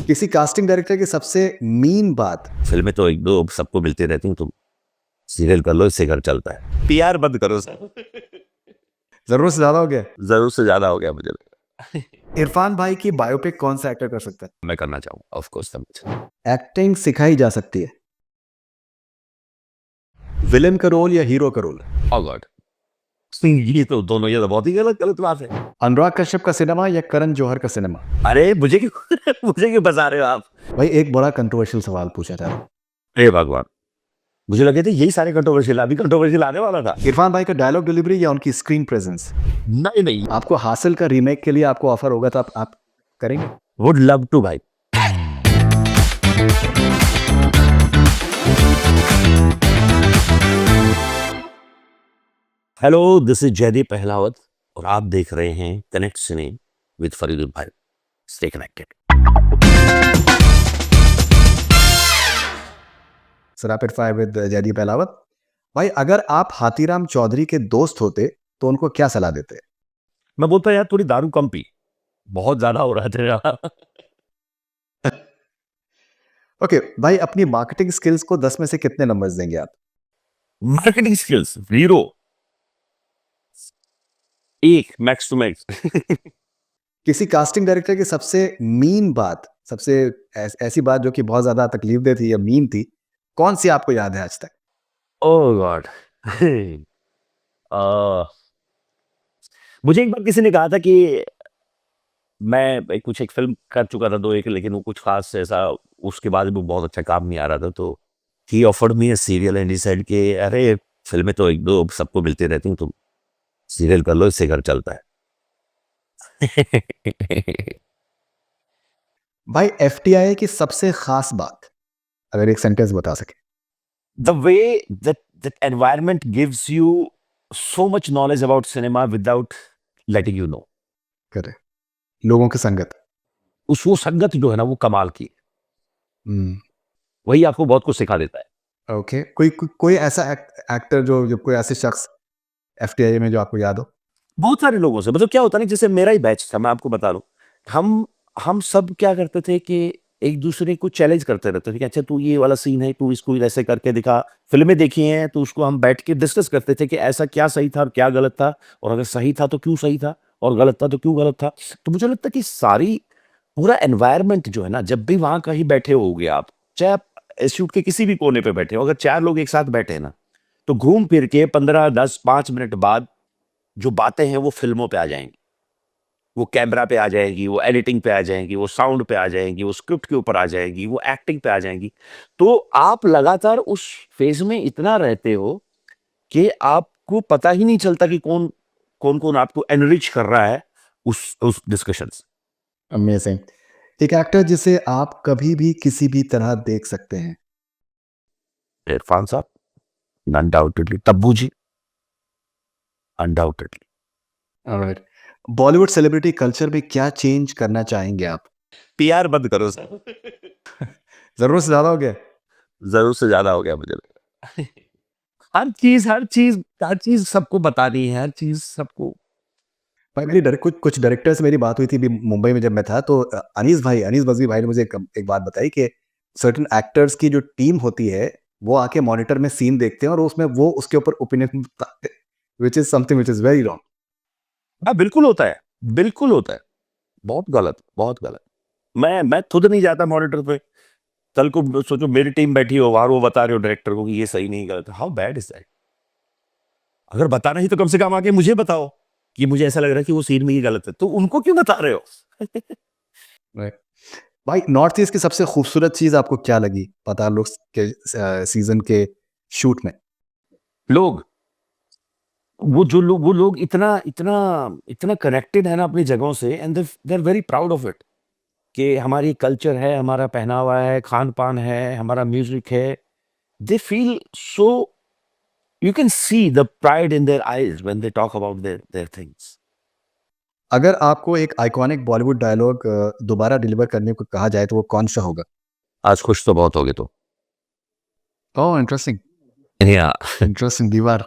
किसी casting director की सबसे मीन बात। फिल्में तो एक दो सबको मिलती रहती हैं, तुम सीरियल कर लो, इससे घर चलता है। पीआर बंद करो सर। जरूरत से ज्यादा हो गया। जरूर से ज्यादा हो गया मुझे लगा। इरफान भाई की बायोपिक कौन सा एक्टर कर सकता है? मैं करना चाहूंगा ऑफ कोर्स। एक्टिंग सिखाई जा सकती है। विलन का रोल या हीरो का रोल? ओह गॉड, ये तो दोनों, ये तो बहुत ही गलत गलत बात है। अनुराग कश्यप का सिनेमा या करण जौहर का सिनेमा? अरे मुझे क्यों मुझे क्यों बता रहे हो आप? भाई एक बड़ा कंट्रोवर्शियल सवाल पूछा जा रहा है। हे भगवान, मुझे लगे थे यही सारे कंट्रोवर्शियल, अभी कंट्रोवर्शियल आने वाला था। इरफान भाई का डायलॉग डिलीवरी या उनकी स्क्रीन प्रेजेंस? नहीं नहीं, आपको हासिल का रीमेक के लिए आपको ऑफर होगा तो आप करेंगे? वुड लव टू भाई। Hello, this is Jaideep Pahalwat और आप देख रहे हैं कनेक्ट सिने विद फरीदुल भाई। Stay connected. Rapid fire with Jaideep Ahlawat. भाई अगर आप हाथीराम चौधरी के दोस्त होते तो उनको क्या सलाह देते? मैं बोलता यार थोड़ी दारू कम पी, बहुत ज्यादा हो रहा है तेरा। ओके भाई, अपनी मार्केटिंग स्किल्स को 10 में से कितने नंबर्स देंगे आप? Marketing skills 0, 1 max to max. किसी कास्टिंग डायरेक्टर की सबसे मीन बात, सबसे ऐसी बात जो कि बहुत ज्यादा तकलीफदेह थी या मीन थी, कौन सी आपको याद है आज तक? ओह गॉड। मुझे एक बार किसी ने कहा था कि मैं एक फिल्म कर चुका था 2 एक, लेकिन वो कुछ खास ऐसा उसके बाद भी बहुत अच्छा काम नहीं आ रहा था, तो ही offered me a serial and he said कि अरे फिल्में तो एक दो सबको मिलती रहती हैं, तुम सीरियल कर लो, इससे घर चलता है। भाई एफटीआई की सबसे खास बात, अगर एक सेंटेंस बता सके। The way that environment gives you so much knowledge about cinema without letting you know. करे लोगों की संगत। वो संगत जो है ना, वो कमाल की, हम्म। वही आपको बहुत कुछ सिखा देता है। ओके, कोई ऐसा एक्टर जो कोई ऐसे शख्स एफटीआई में जो आपको याद हो? बहुत सारे लोगों से, मतलब क्या होता है ना, जैसे मेरा ही बैच था, मैं आपको बता दूं, हम सब क्या करते थे कि एक दूसरे को चैलेंज करते रहते थे कि अच्छा तू ये वाला सीन है, तू इसको ऐसे करके दिखा। फिल्में देखी हैं तो उसको हम बैठ के डिस्कस करते थे कि ऐसा क्या सही था और क्या गलत था, और अगर सही था तो क्यों सही था, और गलत था तो क्यों गलत था। तो मुझे लगता है कि सारी पूरा एनवायरनमेंट जो है ना, जब भी वहां कहीं बैठे होगे आप, चाहे आप इंस्टीट्यूट के किसी भी कोने पे बैठे हो, अगर 4 लोग एक साथ बैठे हैं ना, तो घूम फिर के 15 10 5 मिनट बाद जो बातें हैं वो फिल्मों पे आ जाएंगी, वो कैमरा पे आ जाएगी, वो एडिटिंग पे आ जाएंगी, वो साउंड पे आ जाएंगी, वो स्क्रिप्ट के ऊपर आ जाएगी, वो एक्टिंग पे आ जाएंगी। तो आप लगातार उस फेज में इतना रहते हो कि आपको पता ही नहीं चलता कि कौन कौन कौन आपको एनरिच कर रहा है उस डिस्कशन से। अमेजिंग। एक एक्टर जिसे आप कभी भी किसी भी तरह देख सकते हैं? इरफान साहब, undoubtedly Tabu ji, undoubtedly. Alright. Bollywood celebrity culture में क्या चेंज करना चाहेंगे आप? पीआर बंद करो सर। जरूरत से ज्यादा हो गया। जरूर से ज्यादा हो गया मुझे लगा। हर चीज सबको बतानी है, हर चीज सबको। भाई मेरी कुछ डायरेक्टर से मेरी बात हुई थी अभी मुंबई में जब मैं था, तो अनीस बज़मी भाई ने मुझे एक बात बताई कि सर्टेन एक्टर्स की जो टीम होती है वो आके मॉनिटर में सीन देखते हैं और उसमें वो उसके ऊपर ओपिनियन बताते हैं, which is something which is very wrong. हाँ बिल्कुल होता है, बिल्कुल होता है। बहुत गलत, बहुत गलत। मैं खुद नहीं जाता मॉनिटर पे। कल को सोचो मेरी टीम बैठी हो वहां, वो बता रहे हो डायरेक्टर को कि ये सही नहीं, गलत। How bad is that? अगर बताना ही तो कम से कम आके मुझे बताओ कि मुझे ऐसा लग रहा है कि वो सीन में ये गलत है, तो उनको क्यों बता रहे हो? राइट। भाई नॉर्थ ईस्ट की सबसे खूबसूरत चीज आपको क्या लगी पता लोग के सीजन के शूट में? लोग, वो लोग इतना इतना इतना कनेक्टेड है ना अपनी जगहों से, and they are very proud of it कि हमारी कल्चर है, हमारा पहनावा है, खान पान है, हमारा म्यूजिक है। They feel so, you can see the pride in their eyes when they talk about their things. अगर आपको एक आइकॉनिक बॉलीवुड डायलॉग दोबारा डिलीवर करने को कहा जाए तो वो कौन सा होगा? आज खुश तो बहुत हो गए तो। Oh interesting. Yeah, इंटरेस्टिंग दीवार।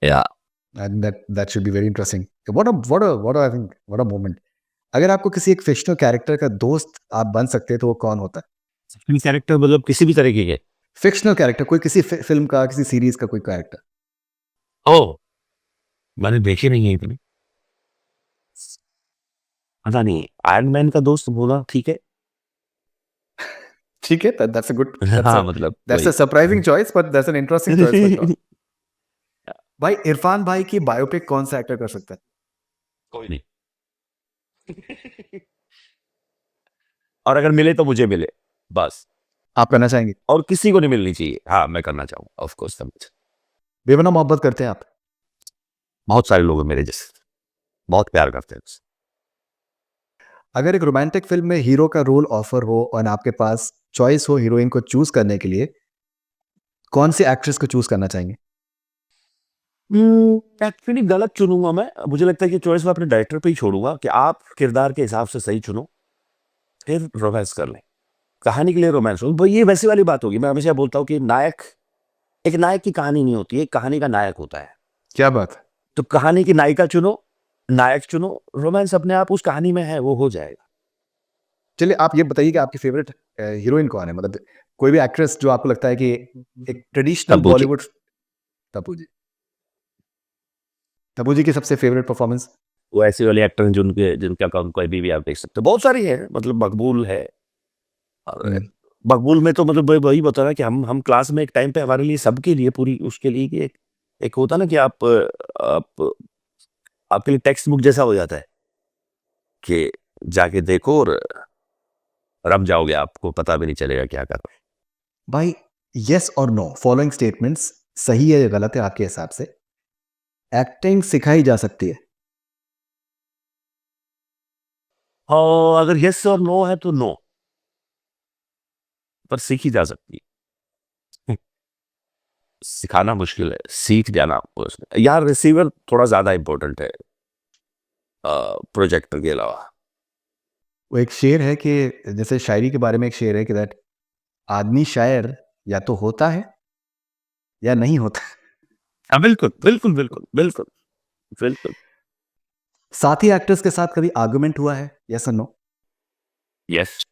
yeah. And that should be very interesting. What a I think what a moment. अगर आपको किसी एक फिक्शनल कैरेक्टर का दोस्त आप बन सकते तो वो कौन होता है? कैरेक्टर मतलब किसी भी तरीके के? फिक्शनल कैरेक्टर, कोई किसी फिल्म का, किसी सीरीज का कोई कैरेक्टर। ओह! मैंने देखी नहीं है इतनी। पता नहीं, आयरन मैन का दोस्त बोला ठीक है। ठीक है, दैट्स अ गुड, हाँ, मतलब दैट्स अ वही। Surprising choice, but that's an interesting choice for sure. भाई इरफान भाई की बायोपिक कौन सा एक्टर कर सकता है? कोई नहीं। और अगर मिले तो मुझे मिले, बस। आप करना चाहेंगे? और किसी को नहीं मिलनी चाहिए। हाँ, मैं करना चाहूँगा ऑफ कोर्स समझ। बेपनाह मोहब्बत करते हैं आप? बहुत सारे लोग हैं मेरे जैसे, बहुत प्यार करते हैं उससे। अगर एक रोमांटिक फिल्म में हीरो का रोल ऑफर हो और आपके पास चॉइस हो हीरोइन को चूज करने के लिए, कौन सी एक्ट्रेस को चूज करना चाहेंगे? एक्चुअली गलत चुनूँगा मैं। मुझे लगता है कि चॉइस मैं अपने डायरेक्टर पे ही छोड़ूँगा कि आप किरदार के हिसाब से सही चुनो, फिर रोमांस कर लें। कहानी के लिए रोमांस हो, ये वैसी वाली बात होगी। मैं हमेशा बोलता हूँ कि एक नायक की कहानी नहीं होती है, एक कहानी का नायक होता है। क्या बात है। तो कहानी की नायिका चुनो, नायक चुनो, रोमांस अपने आप उस कहानी में है, वो हो जाएगा। चलिए आप ये बताइए कि आपकी फेवरेट हीरोइन कौन है, मतलब कोई भी एक्ट्रेस जो आपको लगता है कि एक ट्रेडिशनल तब्बू जी। बॉलीवुड। तब्बू जी। तब्बू जी की सबसे फेवरेट परफॉर्मेंस? वो ऐसे वाले एक्टर हैं जिनका अकाउंट कोई भी आप देख सकते हो। बहुत सारी है, मतलब मकबूल है। और मकबूल में तो मतलब वही बता रहा कि हम क्लास में एक टाइम पे हमारे लिए, सबके लिए, पूरी उसके लिए कि एक होता ना कि आप आपके लिए टेक्स्ट बुक जैसा हो जाता है कि जाके देखो और रम जाओगे, आपको पता भी नहीं चलेगा क्या कर रहे भाई यस और नो फॉलोइंग स्टेटमेंट्स सही है या गलत है आपके हिसाब से? एक्टिंग सिखाई जा सकती है? हो। और अगर यस और नो है तो नो, पर सीखी जा सकती है। सिखाना मुश्किल है, सीख जाना यार। रिसीवर थोड़ा ज्यादा इंपॉर्टेंट है प्रोजेक्टर के अलावा। वो एक शेर है कि, जैसे शायरी के बारे में एक शेर है कि दैट आदमी शायर या तो होता है या नहीं होता। हाँ, बिल्कुल बिल्कुल बिल्कुल बिल्कुल बिल्कुल। साथी एक्टर्स के साथ कभी आर्गुमेंट हुआ है, यस और नो? यस।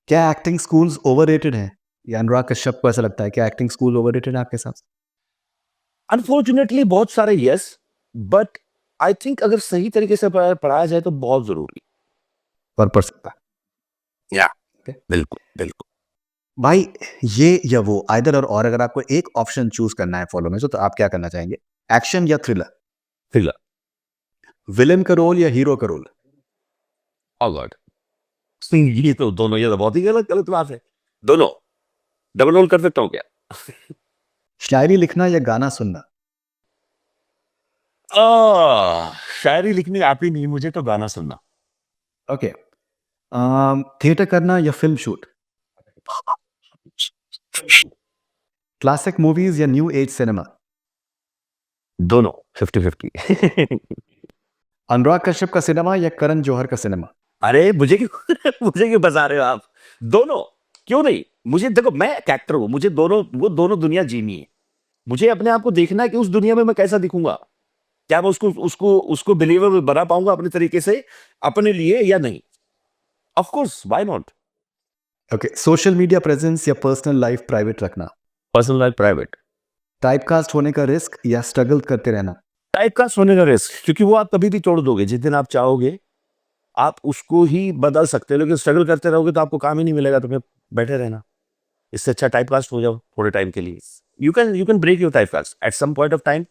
क्या एक्टिंग स्कूल्स ओवररेटेड हैं? या अनुराग कश्यप को ऐसा लगता है कि एक्टिंग स्कूल ओवररेटेड है आपके हिसाब से? अनफॉर्चुनेटली बहुत सारे यस, बट आई थिंक अगर सही तरीके से पढ़ाया जाए तो बहुत जरूरी। पर पढ़ सकता है। या Okay? बिल्कुल बिल्कुल। भाई ये या वो, आइदर और अगर आपको एक ऑप्शन चूज करना है फॉलो में तो आप क्या करना चाहेंगे? एक्शन या थ्रिलर? थ्रिलर। विलेन का रोल या हीरो का रोल? ओ गॉड, ये तो दोनों, ये तो बहुत ही गलत गलत बात है। दोनों डबल रोल कर सकता हूँ क्या? शायरी लिखना या गाना सुनना? शायरी लिखनी आती नहीं मुझे, तो गाना सुनना। ओके। थिएटर करना या फिल्म शूट? क्लासिक मूवीज या न्यू एज सिनेमा? दोनों 50-50। अनुराग कश्यप का सिनेमा या करण जौहर का सिनेमा? अरे मुझे क्यों मुझे क्यों बता रहे हो आप? दोनों, क्यों नहीं? मुझे देखो, मैं एक एक्टर हूं, मुझे वो दोनों दुनिया जीनी है। मुझे अपने आप को देखना है कि उस दुनिया में मैं कैसा दिखूंगा। क्या मैं उसको उसको उसको बिलीवेबल बना पाऊंगा अपने तरीके से, अपने लिए, या नहीं? Of course, why not. Okay. Social media presence या पर्सनल लाइफ प्राइवेट रखना? Personal life private. टाइपकास्ट होने का रिस्क या स्ट्रगल करते रहना? टाइप कास्ट होने का रिस्क, क्योंकि वो आप कभी भी तोड़ दोगे। जिस दिन आप चाहोगे आप उसको ही बदल सकते हो, लेकिन स्ट्रगल करते रहोगे तो आपको काम ही नहीं मिलेगा, तो फिर बैठे रहना। इससे अच्छा टाइप कास्ट हो जाओ थोड़े टाइम के लिए। You can break your typecast at some point of time.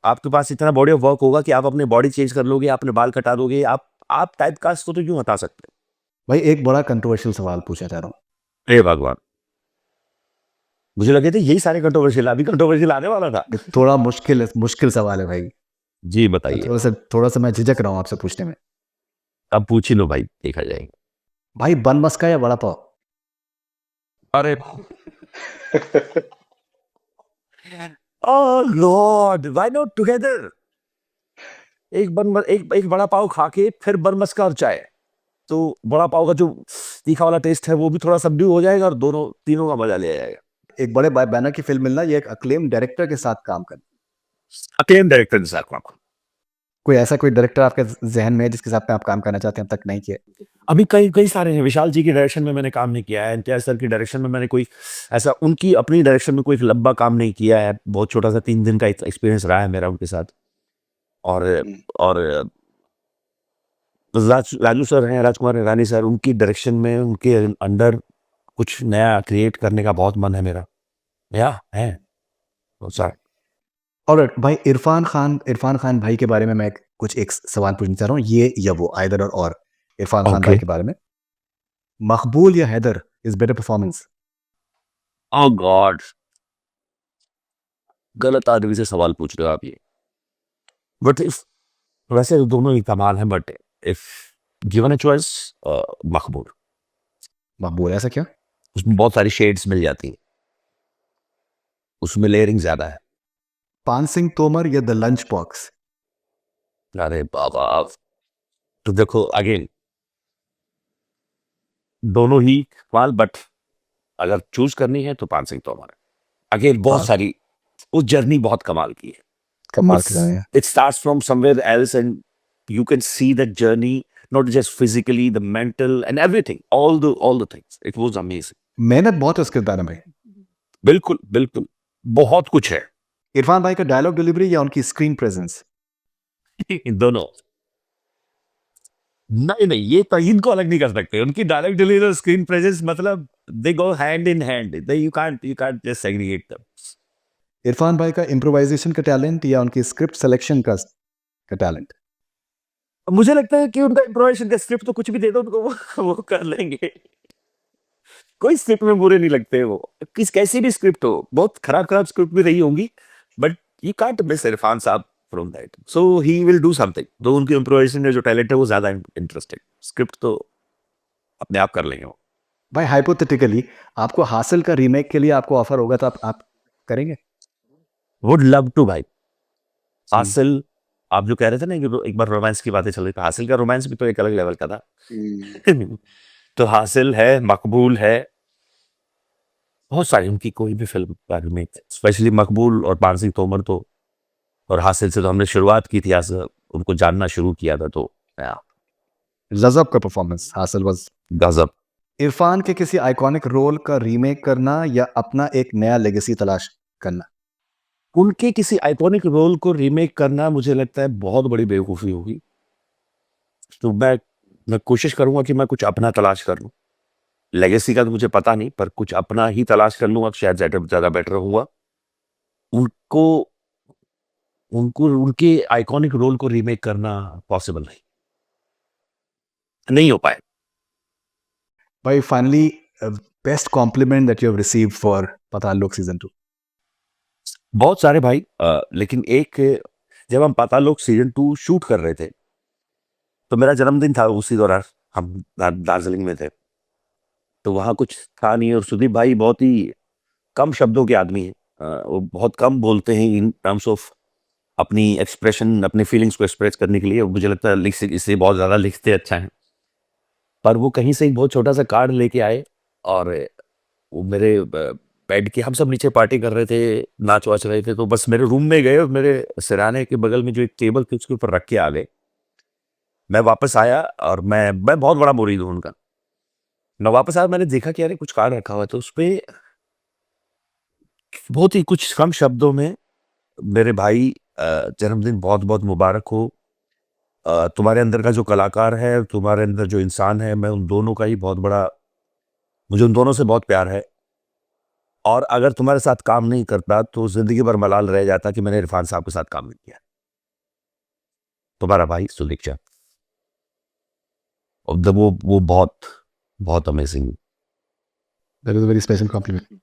आपके पास इतना बॉडी ऑफ वर्क होगा कि आप अपने बॉडी चेंज कर लोगे, अपने बाल कटा दोगे। आप टाइप कास्ट को तो क्यों हटा सकते भाई एक बड़ा कंट्रोवर्शियल सवाल पूछा जा रहा हूँ। हो? हे भगवान, मुझे लगे थे यही सारे कंट्रोवर्शियल, अभी कंट्रोवर्शियल आने वाला था। ये थोड़ा मुश्किल मुश्किल सवाल है भाई। जी बताइए। थोड़ा सा मैं झिझक रहा हूँ आपसे पूछने में। अब पूछ ही लो भाई, देखा जाएगा। भाई बन मस्का या वड़ा पाव? अरे oh lord, why not together? एक बड़ा पाव खा के फिर बन मस्का और चाय, तो बड़ा पाव का जो तीखा वाला टेस्ट है वो भी थोड़ा सबड्यू हो जाएगा और दोनों तीनों का मजा लिया जाएगा। एक बड़े बैनर की फिल्म मिलना, ये एक अक्लेम डायरेक्टर के साथ काम करना। अकेले डायरेक्टर के साथ। कोई ऐसा कोई डायरेक्टर आपके ज़हन में है जिसके साथ में आप काम करना चाहते हैं, अब तक नहीं किया? अभी कई कई सारे हैं। विशाल जी की डायरेक्शन में मैंने काम नहीं किया है, इम्तियाज़ सर की डायरेक्शन में मैंने कोई ऐसा उनकी अपनी डायरेक्शन में कोई लंबा काम नहीं किया है। बहुत छोटा-सा 3 दिन का एक्सपीरियंस रहा है मेरा उनके साथ। और और राजू सर हैं, राजकुमार हिरानी सर, उनकी डायरेक्शन में उनके अंडर कुछ नया क्रिएट करने का बहुत मन है मेरा। है, बहुत सारा। ऑलराइट भाई, इरफान खान भाई के बारे में मैं एक सवाल पूछना चाह रहा हूँ, ये या वो, आइदर और इरफान खान भाई ओके। के बारे में, मकबूल या Haider is better performance? Oh God! गलत आदमी से सवाल पूछ रहे हो आप ये। बट इफ वैसे तो दोनों ही कमाल हैं, but if given a choice, मकबूल। मकबूल, ऐसा क्या? उसमें बहुत सारी शेड्स मिल जाती हैं, उसमें लेयरिंग ज्यादा है। पान सिंह तोमर या द लंच बॉक्स? अरे बाबा, तो देखो अगेन, दोनों ही कमाल, बट अगर चूज करनी है तो पान सिंह तोमर है। अगेन बहुत सारी, उस जर्नी बहुत कमाल की है। कमाल It's के गाने हैं। it starts from somewhere else, and you can see that journey, not just physically, the mental and everything, all the things. It was amazing. मेहनत बहुत है उसके गाने में। बिल्कुल, बिल्कुल, बहुत कुछ है। इरफान भाई का डायलॉग डिलीवरी या उनकी स्क्रीन प्रेजेंस? दोनों। नहीं, नहीं, ये तो इनको अलग नहीं कर सकते। उनकी डायलॉग डिलीवरी और स्क्रीन प्रेजेंस, मतलब they go hand in hand. You can't just segregate them. Irfan भाई का इम्प्रोवाइजेशन का टैलेंट या उनकी स्क्रिप्ट सिलेक्शन का टैलेंट? मुझे लगता है कि उनका इम्प्रोवाइजेशन का स्क्रिप्ट तो कुछ भी दे दो उनको, वो कर लेंगे। कोई स्क्रिप्ट में बुरे नहीं लगते वो, कैसी भी स्क्रिप्ट हो, बहुत खराब स्क्रिप्ट भी रही होंगी, but you can't miss Irfan साहब from that, so he will do something. तो उनकी इम्प्रोवाइजेशन में जो टैलेंट है वो ज्यादा इंटरेस्टिंग, स्क्रिप्ट तो अपने आप कर लेंगे वो। भाई हाइपोथेटिकली आपको हासिल का रीमेक के लिए आपको ऑफर होगा तो आप करेंगे? वुड लव टू भाई। हासिल, आप जो कह रहे थे ना कि एक बार रोमांस की बातें चल रही थी, हासिल का रोमांस भी तो एक अलग लेवल का था। तो हासिल है, मकबूल है, बहुत सारी उनकी कोई भी फिल्म का रीमेक, स्पेशली मकबूल और पान सिंह तोमर तो, और हासिल से तो हमने शुरुआत की थी, आज उनको जानना शुरू किया था, तो या, गजब का परफॉर्मेंस हासिल वाज। गजब। इरफान के किसी आइकॉनिक रोल का रीमेक करना या अपना एक नया लेगेसी तलाश करना? उनके किसी आइकॉनिक रोल को रीमेक करना मुझे लगता है बहुत बड़ी बेवकूफ़ी होगी। तो मैं कोशिश करूँगा कि मैं कुछ अपना तलाश कर लूँ। लेगेसी का तो मुझे पता नहीं, पर कुछ अपना ही तलाश कर लूँगा, शायद ज़्यादा बेटर होगा। उनको उनको उनके आइकॉनिक रोल को रीमेक करना पॉसिबल नहीं हो पाए। भाई finally, best compliment that you have received for Paatal Lok season 2? बहुत सारे भाई, लेकिन एक, जब हम पाताल लोक सीज़न 2 शूट कर रहे थे, तो मेरा जन्मदिन था उसी दौरान, हम दार्जिलिंग में थे। तो वहाँ कुछ था नहीं, और सुदीप भाई बहुत ही कम शब्दों के आदमी हैं। वो बहुत कम बोलते हैं इन टर्म्स ऑफ अपनी एक्सप्रेशन, अपनी फीलिंग्स को एक्सप्रेस करने के लिए। मुझे लगता है इससे बहुत ज़्यादा लिखते अच्छा हैं। पर वो कहीं से एक बहुत छोटा-सा कार्ड लेके आए, और वो मेरे बेड के, हम सब नीचे पार्टी कर रहे थे, नाच-वाच रहे थे, तो बस मेरे रूम में गए और मेरे सिरहाने के बगल में जो एक टेबल थी उसके ऊपर रख के आ गए। मैं वापस आया, और मैं बहुत बड़ा मुरीद हूँ उनका। मैं वापस आया, मैंने देखा कि अरे कुछ कार्ड रखा हुआ है, तो उसपे बहुत ही कुछ कम शब्दों में, मेरे भाई, जन्मदिन बहुत-बहुत मुबारक हो। तुम्हारे अंदर का जो कलाकार है, तुम्हारे अंदर जो इंसान है, मैं उन दोनों का ही बहुत बड़ा, मुझे उन दोनों से बहुत प्यार है। और अगर तुम्हारे साथ काम नहीं करता तो ज़िंदगी भर मलाल रह जाता कि मैंने इरफान साहब के साथ काम नहीं किया। तुम्हारा भाई सुदीक्षा। और वो बहुत, बहुत amazing. That is a very special complement.